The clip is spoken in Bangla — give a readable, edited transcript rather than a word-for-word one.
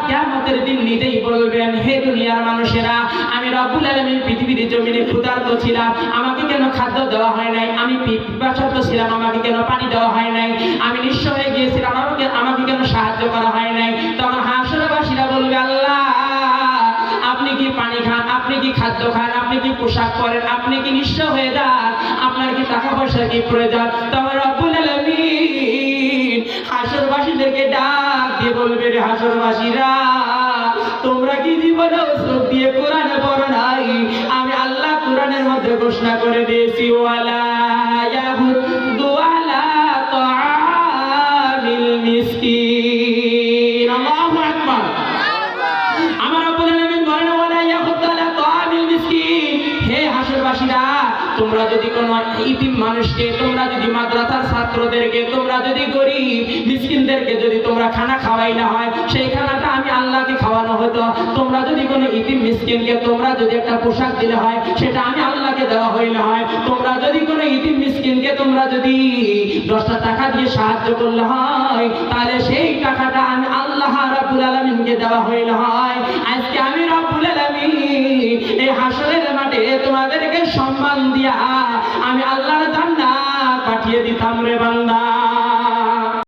কিয়ামতের দিন নিজেই বলবেন, হে দুনিয়ার মানুষেরা, আমি রব্বুল আলামিন পৃথিবীর জমিনে ক্ষুধার্ত ছিলাম, আমাকে কেন খাদ্য দেওয়া হয় নাই? আমি পিপাসার্ত ছিলাম, আমাকে কেন পানি দেওয়া হয় নাই? আমি নিঃস্ব হয়ে গিয়েছিলাম, আমাকে কেন সাহায্য করা হয় নাই? তখন হাসরবাসীরা বলবে, আল্লাহ, আপনি কি পানি খান, আপনি কি খাদ্য খান, আপনি কি পোশাক পরেন, আপনি কি নিঃস্ব হয়ে যান, আপনার কি টাকা পয়সা কি প্রয়োজন? তখন রব্বুল আলামিন হাসরবাসীদেরকে ডাক দিয়ে বলবে, রে হাসরবাসীরা, তোমরা কি জীবনে চোখ দিয়ে কোরআনে পড়ো নাই? আমি আল্লাহ কোরআনের মধ্যে ঘোষণা করে দিয়েছি, ওয়ালা ইয়াহুদ্দু আলা তাআমিল মিসকিন। আল্লাহু আকবার। আমার রব্বুল আলামিন বলেন, ওয়ালা ইয়াহুদ্দু আলা তাআমিল মিসকিন। হে হাসরবাসীরা, তোমরা যদি কোনো ইতিম মানুষকে, তোমরা যদি মাদ্রাসার ছাত্রদেরকে, তোমরা যদি গরিব মিসকিনদেরকে যদি তোমরা খানা খাওয়াইলে হয়, সেই খানাটা আমি আল্লাহকে খাওয়ানো হতো। তোমরা যদি কোনো ইতিম মিসকিনকে তোমরা যদি একটা পোশাক দিলে হয়, সেটা আমি আল্লাহকে দেওয়া হইলে হয়। তোমরা যদি কোনো ইতিম মিসকিনকে তোমরা যদি 10টা টাকা দিয়ে সাহায্য করলে হয়, তাহলে সেই টাকাটা আমি আল্লাহ রাব্বুল আলামিনকে দেওয়া হইলে হয়। আজকে আমি রব্বুল আলামিন এই হাসরের মাঠে তোমাদেরকে সম্মান দিয়া আমি আল্লাহর জান্নাত পাঠিয়ে দিতাম রে বান্দা।